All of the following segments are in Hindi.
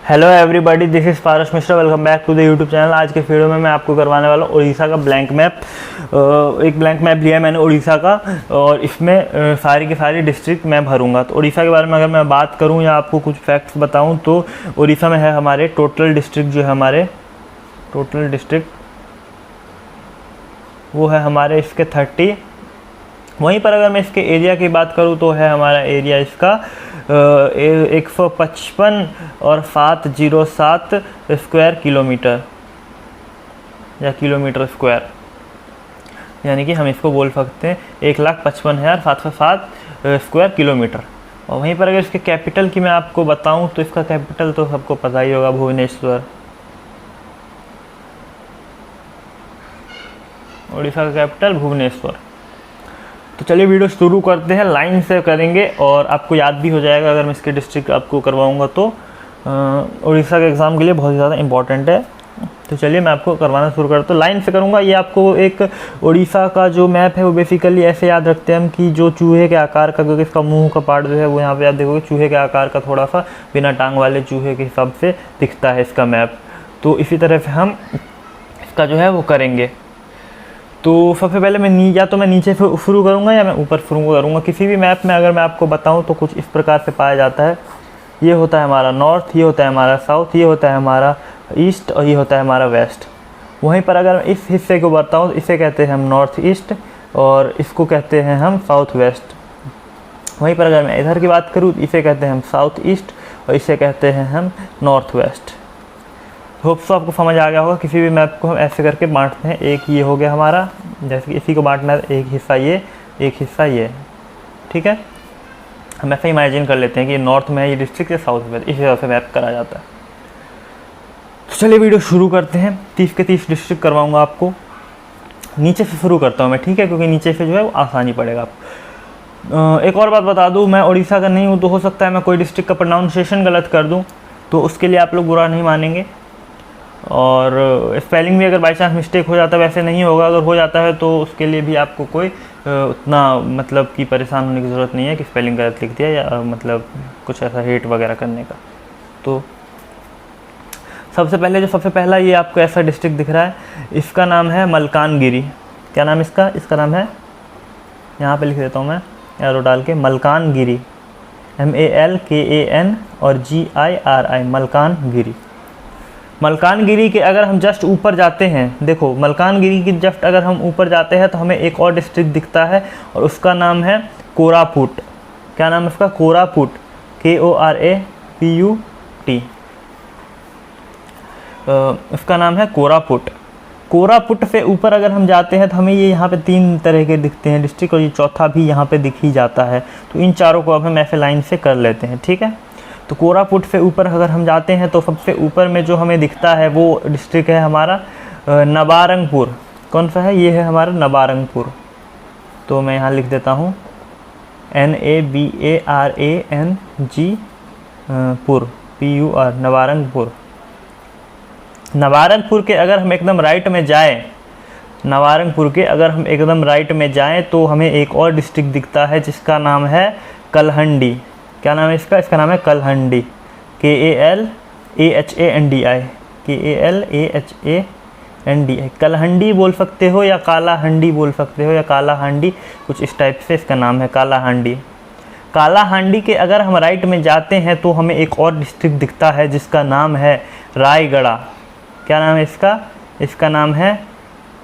Hello everybody, this is Paras Mishra. Welcome back to the YouTube channel. आज के वीडियो में मैं आपको करवाने वाला हूँ उड़ीसा का ब्लैंक मैप। एक ब्लैंक मैप लिया है मैंने उड़ीसा का, और इसमें सारी की सारी डिस्ट्रिक्ट मैं भरूंगा। तो उड़ीसा के बारे में अगर मैं बात करूँ या आपको कुछ फैक्ट्स बताऊँ तो उड़ीसा में है हमारे टोटल डिस्ट्रिक्ट, जो है हमारे टोटल डिस्ट्रिक्ट वो है हमारे इसके 30। वहीं पर अगर मैं इसके एरिया की बात करूँ तो है हमारा एरिया इसका 155 और 707 स्क्वायर किलोमीटर या किलोमीटर स्क्वायर, यानी कि हम इसको बोल सकते हैं 1,55,707 स्क्वायर किलोमीटर। और वहीं पर अगर इसके कैपिटल की मैं आपको बताऊं तो इसका कैपिटल तो सबको पता ही होगा, भुवनेश्वर। उड़ीसा का कैपिटल भुवनेश्वर। तो चलिए वीडियो शुरू करते हैं, लाइन से करेंगे और आपको याद भी हो जाएगा अगर मैं इसके डिस्ट्रिक्ट आपको करवाऊंगा तो। उड़ीसा के एग्ज़ाम के लिए बहुत ज़्यादा इंपॉर्टेंट है। तो चलिए मैं आपको करवाना शुरू करता हूँ, लाइन से करूँगा। ये आपको एक उड़ीसा का जो मैप है वो बेसिकली ऐसे याद रखते हैं हम कि जो चूहे के आकार का, क्योंकि इसका मुंह का पार्ट जो है वो यहाँ पे आप देखोगे चूहे के आकार का, थोड़ा सा बिना टांग वाले चूहे के हिसाब से दिखता है इसका मैप। तो इसी तरह से हम इसका जो है वो करेंगे। तो सबसे पहले मैं या तो मैं नीचे से शुरू करूँगा या मैं ऊपर शुरू करूँगा। किसी भी मैप में अगर मैं आपको बताऊँ तो कुछ इस प्रकार से पाया जाता है। ये होता है हमारा नॉर्थ, ये होता है हमारा साउथ, ये होता है हमारा ईस्ट और ये होता है हमारा वेस्ट। वहीं पर अगर मैं इस हिस्से को बताऊँ तो इसे कहते हैं हम नॉर्थ ईस्ट और इसको कहते हैं हम साउथ वेस्ट। वहीं पर अगर मैं इधर की बात करूँ तो इसे कहते हैं हम साउथ ईस्ट और इसे कहते हैं हम नॉर्थ वेस्ट। होप सो आपको समझ आ गया होगा। किसी भी मैप को हम ऐसे करके बांटते हैं। एक ये हो गया हमारा, जैसे कि इसी को बांटना है, एक हिस्सा ये, एक हिस्सा ये, ठीक है। हम ऐसा इमेजिन कर लेते हैं कि नॉर्थ में है ये डिस्ट्रिक्ट या साउथ में, इस हिसाब से मैप करा जाता है। तो चलिए वीडियो शुरू करते हैं। 30 के 30 डिस्ट्रिक्ट करवाऊँगा आपको। नीचे से शुरू करता हूँ मैं, ठीक है, क्योंकि नीचे से जो है वो आसानी पड़ेगा आपको। एक और बात बता दूँ, मैं उड़ीसा का नहीं हूँ तो हो सकता है मैं कोई डिस्ट्रिक्ट का प्रोनाउंसिएशन गलत कर दूँ, तो उसके लिए आप लोग बुरा नहीं मानेंगे। और स्पेलिंग भी अगर बाई चांस मिस्टेक हो जाता है, वैसे नहीं होगा, अगर हो जाता है तो उसके लिए भी आपको कोई उतना मतलब कि परेशान होने की ज़रूरत नहीं है कि स्पेलिंग गलत लिख दिया या मतलब कुछ ऐसा हेट वगैरह करने का। तो सबसे पहला ये आपको ऐसा डिस्ट्रिक्ट दिख रहा है, इसका नाम है मलकानगिरी। क्या नाम इसका नाम है, यहाँ पे लिख देता हूँ मैं एरो डाल के, मलकानगिरी, MALKAN और GIRI, मलकानगिरी। मलकानगिरी के अगर हम जस्ट ऊपर जाते हैं, देखो मलकानगिरी की जस्ट अगर हम ऊपर जाते हैं तो हमें एक और डिस्ट्रिक्ट दिखता है और उसका नाम है कोरापुट। क्या नाम है उसका? कोरापुट, KORAPUT। उसका नाम है कोरापुट। कोरापुट से ऊपर अगर हम जाते हैं तो हमें ये यहाँ पे 3 तरह के दिखते हैं डिस्ट्रिक्ट, और ये चौथा भी यहाँ पे दिख ही जाता है। तो इन चारों को अब हम ऐसे लाइन से कर लेते हैं, ठीक है। तो कोरापुट से ऊपर अगर हम जाते हैं तो सबसे ऊपर में जो हमें दिखता है वो डिस्ट्रिक्ट है हमारा नबारंगपुर। कौन सा है? ये है हमारा नबारंगपुर। तो मैं यहाँ लिख देता हूँ NABARANG पुर, PUR, नबारंगपुर। नबारंगपुर के अगर हम एकदम राइट में जाएं, नबारंगपुर के अगर हम एकदम राइट में जाएं तो हमें एक और डिस्ट्रिक्ट दिखता है जिसका नाम है कलहंडी। क्या नाम है इसका? इसका नाम है कलहंडी, KALAHANDI। कलहंडी बोल सकते हो या कालाहंडी बोल सकते हो या कालाहांडी, कुछ इस टाइप से इसका नाम है, कालाहांडी। कालाहांडी के अगर हम राइट में जाते हैं तो हमें एक और डिस्ट्रिक्ट दिखता है जिसका नाम है रायगढ़ा। क्या नाम है इसका? इसका नाम है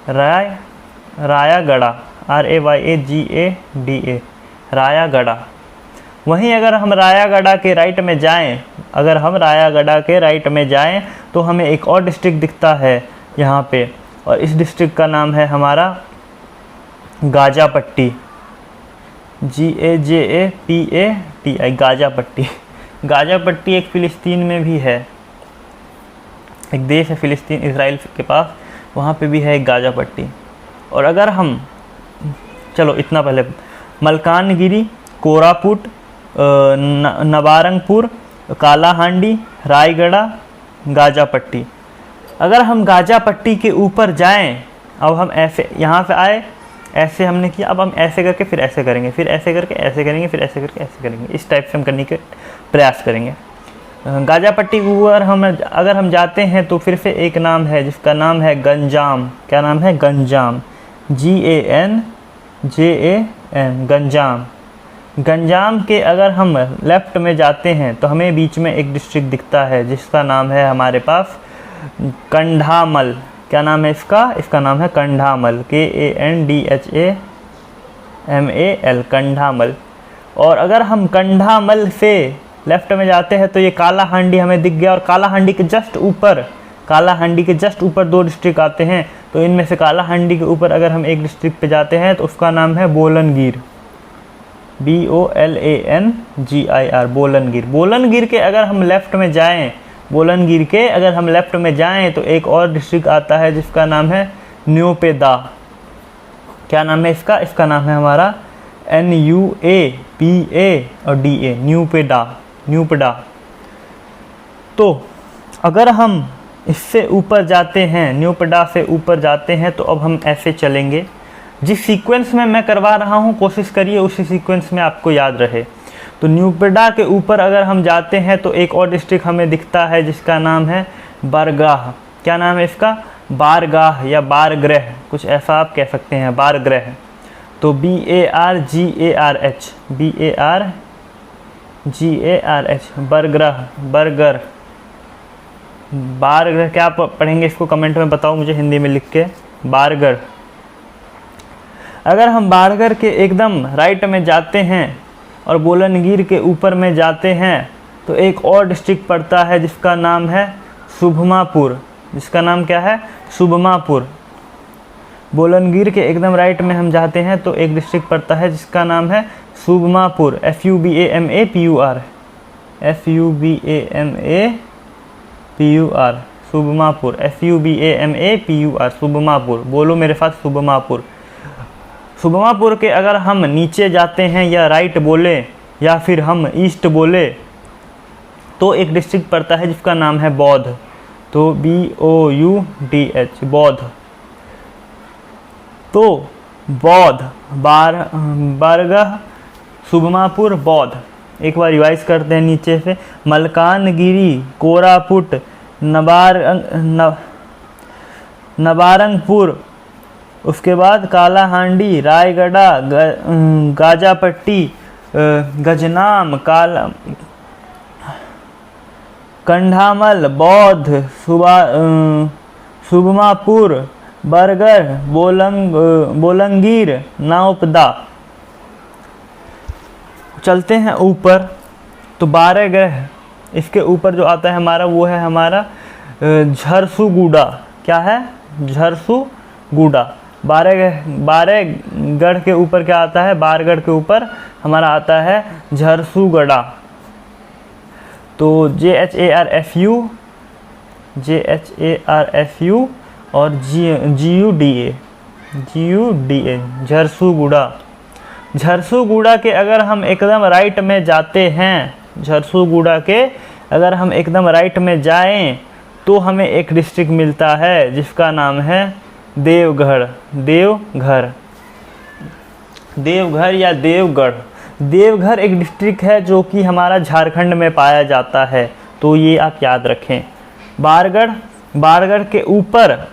रायागढ़ा, RAYAGADA, रायागढ़ा। वहीं अगर हम रायागढ़ा के राइट में जाएं, तो हमें एक और डिस्ट्रिक्ट दिखता है यहाँ पे, और इस डिस्ट्रिक्ट का नाम है हमारा गाजापट्टी, GAJAPATI, गाजापट्टी। गाजापट्टी एक फ़िलिस्तीन में भी है, एक देश है फ़िलिस्तीन, इसराइल के पास, वहाँ पे भी है एक गाजापट्टी। और अगर हम, चलो इतना पहले, मलकानगिरी, कोरापुट, नबारंगपुर, कालाहांडी, रायगढ़ा, गाजापट्टी। अगर हम गाजापट्टी के ऊपर जाएं, अब हम ऐसे यहाँ से आए, ऐसे हमने किया, अब हम ऐसे करके फिर ऐसे करेंगे, फिर ऐसे करके ऐसे करेंगे, फिर ऐसे करके ऐसे करेंगे। इस टाइप से हम करने के प्रयास करेंगे। गाजापट्टी के ऊपर अगर हम जाते हैं तो फिर से एक नाम है जिसका नाम है गंजाम। क्या नाम है? गंजाम, GANJAM, गंजाम। गंजाम के अगर हम लेफ़्ट में जाते हैं तो हमें बीच में एक डिस्ट्रिक्ट दिखता है जिसका नाम है हमारे पास कंधामल। क्या नाम है इसका? इसका नाम है कंधामल, KANDHAMAL, कंधामल। और अगर हम कंधामल से लेफ़्ट में जाते हैं तो ये कालाहांडी हमें दिख गया, और कालाहांडी के जस्ट ऊपर 2 डिस्ट्रिक्ट आते हैं। तो इनमें से कालाहांडी के ऊपर अगर हम एक डिस्ट्रिक्ट पे जाते हैं तो उसका नाम है बोलनगीर, BOLANGIR, बोलनगीर। बोलनगीर के अगर हम लेफ़्ट में जाएं तो एक और डिस्ट्रिक्ट आता है जिसका नाम है न्यूपेदा। क्या नाम है इसका? इसका नाम है हमारा NUAPA और DA, न्यूपेडा। तो अगर हम इससे ऊपर जाते हैं, न्यूपेडा से ऊपर जाते हैं, तो अब हम ऐसे चलेंगे। जिस सीक्वेंस में मैं करवा रहा हूँ कोशिश करिए उसी सीक्वेंस में आपको याद रहे। तो न्यूपेडा के ऊपर अगर हम जाते हैं तो एक और डिस्ट्रिक्ट हमें दिखता है जिसका नाम है बारगाह। क्या नाम है इसका? बारगाह या बारग्रह, कुछ ऐसा आप कह सकते हैं, बारग्रह। तो BARGARH, बरग्रह, बारग्रह। क्या आप पढ़ेंगे इसको कमेंट में बताओ मुझे हिंदी में लिख के, बारगढ़। अगर हम बारगढ़ के एकदम राइट में जाते हैं और बोलनगीर के ऊपर में जाते हैं तो एक और डिस्ट्रिक्ट पड़ता है जिसका नाम है शुभमापुर। जिसका नाम क्या है? शुभमापुर। बोलनगीर के एकदम राइट में हम जाते हैं तो एक डिस्ट्रिक्ट पड़ता है जिसका नाम है शुभमापुर, FUBAMAPUR, शुभमापुर, FUBAMAPUR, शुभमापुर। बोलो मेरे साथ, शुभमापुर। शुभमापुर के अगर हम नीचे जाते हैं या राइट बोले या फिर हम ईस्ट बोले तो एक डिस्ट्रिक्ट पड़ता है जिसका नाम है बौद्ध। तो BOUDH, बौद्ध। तो बौद्ध, बारगाह, शुभमापुर, बौद्ध। एक बार रिवाइज करते हैं नीचे से। मलकानगिरी, कोरापुट, नबारंगपुर, उसके बाद कालाहांडी, रायगढ़ा, गाजापट्टी, गजनाम, कंधामल, बौद्ध, शुभमापुर, बरगढ़, बोलंगीर, नाउपदा। चलते हैं ऊपर तो बारहगढ़, इसके ऊपर जो आता है हमारा वो है हमारा झरसुगुडा। क्या है? झरसुगुडा। बारहगढ़ के ऊपर क्या आता है? बारगढ़ के ऊपर हमारा आता है झरसुगुडा। तो JHARFU और GUDA, झरसुगुडा। झरसुगुडा के अगर हम एकदम राइट में जाते हैं, झरसुगुडा के अगर हम एकदम राइट में जाएं तो हमें एक डिस्ट्रिक्ट मिलता है जिसका नाम है देवघर, देवघर या देवगढ़। देवघर एक डिस्ट्रिक्ट है जो कि हमारा झारखंड में पाया जाता है, तो ये आप याद रखें। बारगढ़ के ऊपर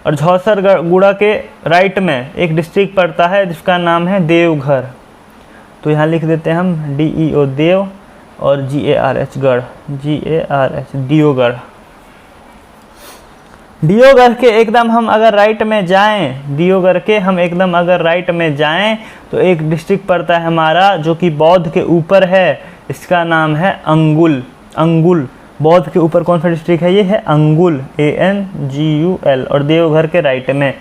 और झौसरगुड़ा के राइट में एक डिस्ट्रिक्ट पड़ता है जिसका नाम है देवघर। तो यहाँ लिख देते हैं हम DEO, देव, और GARH, गढ़, दियोगढ़। दियोगढ़ के एकदम हम अगर राइट में जाएं, दियोगढ़ के हम एकदम अगर राइट में जाएं तो एक डिस्ट्रिक्ट पड़ता है हमारा जो कि बौद्ध के ऊपर है, इसका नाम है अंगुल। बौद्ध के ऊपर कौन सा डिस्ट्रिक्ट है? ये है अंगुल, ANGUL, और देवघर के राइट में।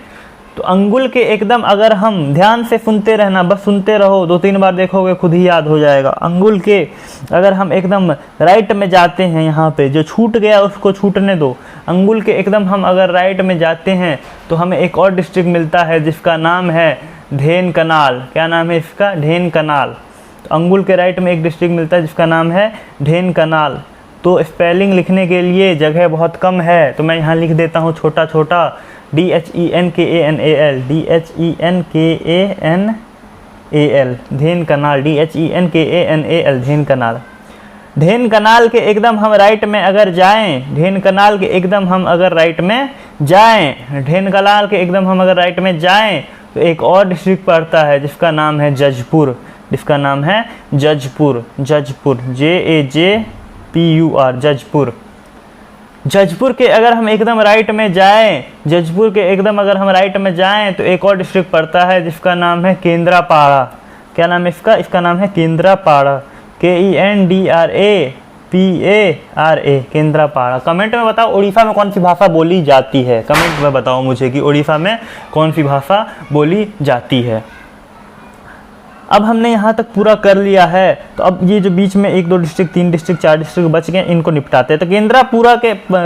तो अंगुल के एकदम अगर हम ध्यान से सुनते रहना, बस सुनते रहो, 2-3 बार देखोगे खुद ही याद हो जाएगा। अंगुल के अगर हम एकदम राइट में जाते हैं, यहाँ पे जो छूट गया उसको छूटने दो। अंगुल के एकदम हम अगर राइट में जाते हैं तो हमें एक और डिस्ट्रिक्ट मिलता है जिसका नाम है ढेनकनाल। क्या नाम है इसका? ढेनकनाल। तो अंगुल के राइट में एक डिस्ट्रिक्ट मिलता है जिसका नाम है ढेनकनाल। तो स्पेलिंग लिखने के लिए जगह बहुत कम है तो मैं यहाँ लिख देता हूँ छोटा छोटा, DHENKANAL, DHENKANAL, Dhenkanal, DHENKANAL, Dhenkanal. Dhenkanal के एकदम हम राइट में अगर जाएं, ढेनकनाल के एकदम हम अगर राइट में जाएं, ढेनकनाल के एकदम हम अगर राइट में जाएं तो एक और डिस्ट्रिक्ट पड़ता है जिसका नाम है जजपुर, जिसका नाम है जजपुर, जजपुर JAJPUR, जजपुर। जजपुर के अगर हम एकदम राइट में जाएं, जजपुर के एकदम अगर हम राइट में जाएं तो एक और डिस्ट्रिक्ट पड़ता है जिसका नाम है केंद्रापाड़ा। क्या नाम है इसका? इसका नाम है केंद्रापाड़ा, KENDRAPARA, केंद्रापाड़ा। कमेंट में बताओ उड़ीसा में कौन सी भाषा बोली जाती है, कमेंट में बताओ मुझे कि उड़ीसा में कौन सी भाषा बोली जाती है। अब हमने यहाँ तक पूरा कर लिया है, तो अब ये जो बीच में 1 2 डिस्ट्रिक्ट 3 डिस्ट्रिक्ट 4 डिस्ट्रिक्ट बच गए, इनको निपटाते हैं। तो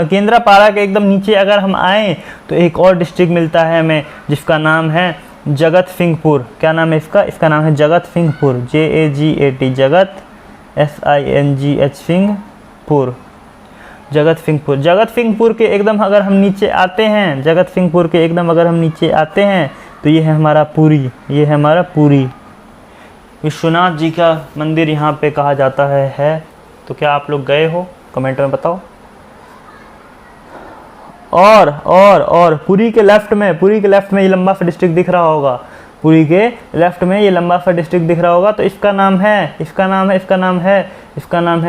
केंद्रापाड़ा के एकदम नीचे अगर हम आएँ तो एक और डिस्ट्रिक्ट मिलता है हमें जिसका नाम है जगत सिंहपुर। क्या नाम है इसका? इसका नाम है जगत सिंहपुर, JAGAT, जगत SINGH सिंहपुर, जगत सिंहपुर। जगत सिंहपुर के एकदम अगर हम नीचे आते हैं, जगत सिंहपुर के एकदम अगर हम नीचे आते हैं तो ये है हमारा पुरी, ये है हमारा पुरी। विश्वनाथ जी का मंदिर यहाँ पे कहा जाता है। तो क्या आप लोग गए हो? कमेंट में बताओ। और पुरी के लेफ्ट में, पुरी के लेफ्ट में ये लंबा सा डिस्ट्रिक्ट दिख रहा होगा, पुरी के लेफ्ट में ये लंबा सा डिस्ट्रिक्ट दिख रहा होगा, तो इसका नाम है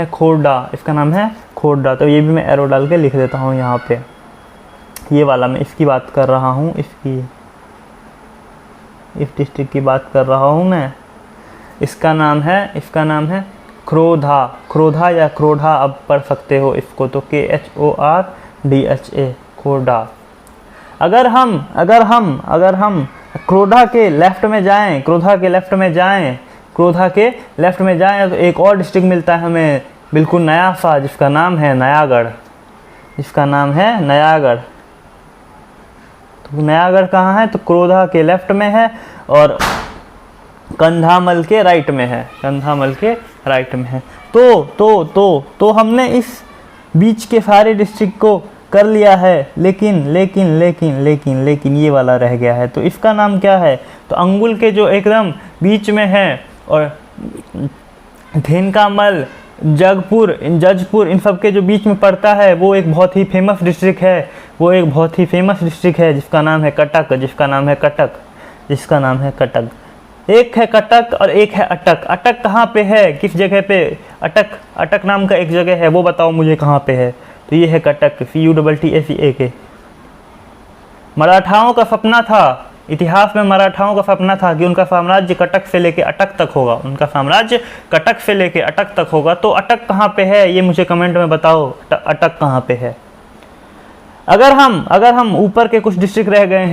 खोड़दा, इसका नाम है खोड़दा। तो ये भी मैं एरो डाल के लिख देता हूँ यहाँ पे, ये वाला मैं इसकी बात कर रहा हूँ, इसकी, इस डिस्ट्रिक्ट की बात कर रहा हूँ मैं। इसका नाम है क्रोधा या क्रोधा, अब पढ़ सकते हो इसको, तो KHORDHA, खोड़ा। अगर हम क्रोधा के लेफ्ट में जाएं, क्रोधा के लेफ्ट में जाएं तो एक और डिस्ट्रिक्ट मिलता है हमें बिल्कुल नया सा, जिसका नाम है नयागढ़, तो नयागढ़ कहाँ है? तो क्रोधा के लेफ्ट में है और कंधामल के राइट में है, तो हमने इस बीच के सारे डिस्ट्रिक्ट को कर लिया है, लेकिन ये वाला रह गया है। तो इसका नाम क्या है? तो अंगुल के जो एकदम बीच में है और धेनकामल, जजपुर इन सब के जो बीच में पड़ता है, वो एक बहुत ही फेमस डिस्ट्रिक्ट है, जिसका नाम है कटक, जिसका नाम है कटक। एक है कटक और एक है अटक। अटक कहाँ पे है, किस जगह पे? अटक नाम का एक जगह है, वो बताओ मुझे कहाँ पे है। तो ये है कटक, CUTTACK। मराठाओं का सपना था, इतिहास में मराठाओं का सपना था कि उनका साम्राज्य कटक से लेके अटक तक होगा, तो अटक कहाँ पे है ये मुझे कमेंट में बताओ, अटक कहाँ पे है। अगर हम ऊपर के कुछ डिस्ट्रिक्ट रह गए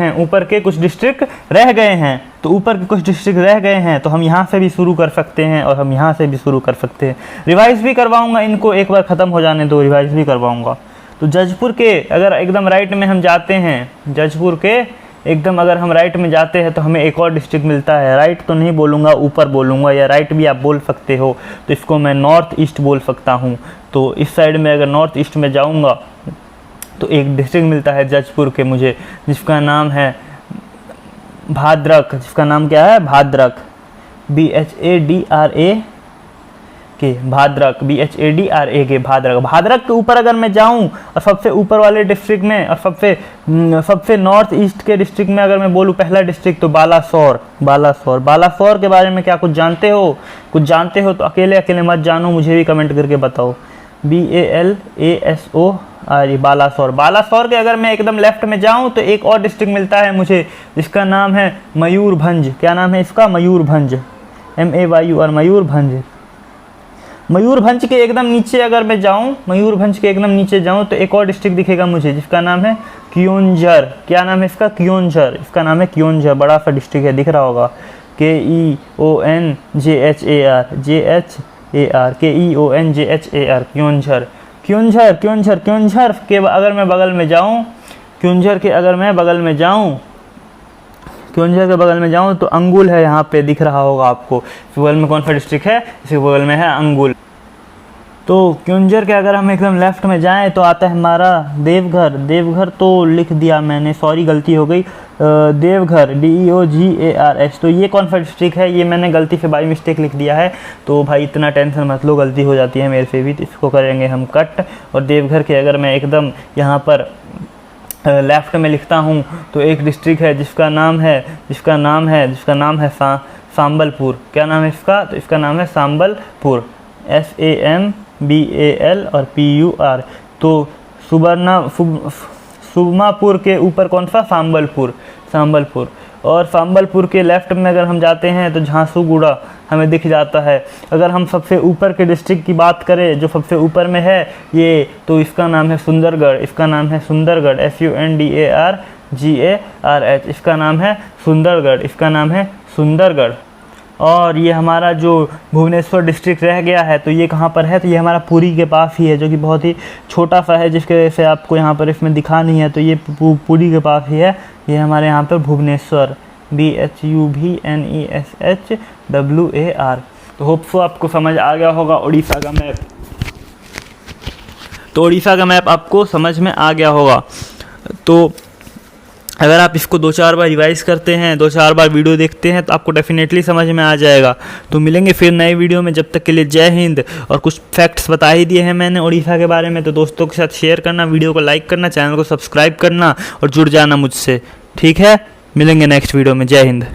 हैं, तो हम यहाँ से भी शुरू कर सकते हैं और हम यहाँ से भी शुरू कर सकते हैं। रिवाइज भी करवाऊंगा इनको, एक बार ख़त्म हो जाने दो, रिवाइज भी करवाऊंगा। तो जजपुर के अगर एकदम राइट में हम जाते हैं, जजपुर के एकदम अगर हम राइट में जाते हैं तो हमें एक और डिस्ट्रिक्ट मिलता है। राइट तो नहीं बोलूँगा, ऊपर बोलूँगा, या राइट भी आप बोल सकते हो, तो इसको मैं नॉर्थ ईस्ट बोल सकता हूँ। तो इस साइड में अगर नॉर्थ ईस्ट में जाऊँगा तो एक डिस्ट्रिक्ट मिलता है जजपुर के मुझे, जिसका नाम है भाद्रक, जिसका नाम क्या है? Bhadrak, BHADRAK, Bhadrak, BHADRAK, Bhadrak. भाद्रक के ऊपर अगर मैं जाऊं और सबसे ऊपर वाले डिस्ट्रिक्ट में और सबसे नॉर्थ ईस्ट के डिस्ट्रिक्ट में अगर मैं बोलूं पहला डिस्ट्रिक्ट, तो बालासोर। बालासोर के बारे में क्या कुछ जानते हो? तो अकेले मत जानो, मुझे भी कमेंट करके बताओ। BALASOR, बालासोर के अगर मैं एकदम लेफ्ट में जाऊं तो एक और डिस्ट्रिक्ट मिलता है मुझे, जिसका नाम है मयूरभंज। क्या नाम है इसका? मयूरभंज, MAYUR, मयूरभंज। मयूरभंज के एकदम नीचे अगर मैं जाऊं, तो एक और डिस्ट्रिक्ट दिखेगा मुझे, जिसका नाम है क्योंझर। क्या नाम है इसका? क्योंझर, इसका नाम है क्योंझर। बड़ा सा डिस्ट्रिक्ट है, दिख रहा होगा, KEONJHAR, क्योंझर के अगर मैं बगल में जाऊं, क्योंझर के बगल में जाऊं तो अंगुल है, यहाँ पे दिख रहा होगा आपको। बगल में कौन सा डिस्ट्रिक्ट है? इसके बगल में है अंगुल। तो क्योंझर के अगर हम एकदम लेफ्ट में जाएं तो आता है हमारा देवघर। देवघर तो लिख दिया मैंने, सॉरी गलती हो गई, देवघर DEOGARH। तो ये कौन सा डिस्ट्रिक्ट है, ये मैंने गलती से बाई मिस्टेक लिख दिया है, तो भाई इतना टेंशन मत लो, गलती हो जाती है मेरे से भी। तो इसको करेंगे हम कट। और देवघर के अगर मैं एकदम यहाँ पर लेफ़्ट में लिखता हूँ तो एक डिस्ट्रिक्ट है जिसका नाम है संबलपुर। क्या नाम है इसका, तो इसका नाम है संबलपुर, SAMBAL और PUR। तो सुबर्णापुर के ऊपर कौन सा, संबलपुर। और संबलपुर के लेफ़्ट में अगर हम जाते हैं तो झांसूगुड़ा हमें दिख जाता है। अगर हम सबसे ऊपर के डिस्ट्रिक्ट की बात करें, जो सबसे ऊपर में है ये, तो इसका नाम है सुंदरगढ़। SUNDRGARH, इसका नाम है सुंदरगढ़। और ये हमारा जो भुवनेश्वर डिस्ट्रिक्ट रह गया है, तो ये कहाँ पर है, तो ये हमारा पुरी के पास ही है, जो कि बहुत ही छोटा सा है, जिसके वजह से आपको यहाँ पर इसमें दिखा नहीं है। तो ये पुरी के पास ही है, ये हमारे यहाँ पर भुवनेश्वर, BHUVNESHWAR। तो होप सो आपको समझ आ गया होगा उड़ीसा का मैप। तो उड़ीसा का मैप आपको समझ में आ गया होगा। तो अगर आप इसको 2-4 बार रिवाइज़ करते हैं, 2-4 बार वीडियो देखते हैं, तो आपको डेफिनेटली समझ में आ जाएगा। तो मिलेंगे फिर नए वीडियो में, जब तक के लिए जय हिंद। और कुछ फैक्ट्स बता ही दिए हैं मैंने उड़ीसा के बारे में, तो दोस्तों के साथ शेयर करना, वीडियो को लाइक करना, चैनल को सब्सक्राइब करना और जुड़ जाना मुझसे, ठीक है। मिलेंगे नेक्स्ट वीडियो में, जय हिंद।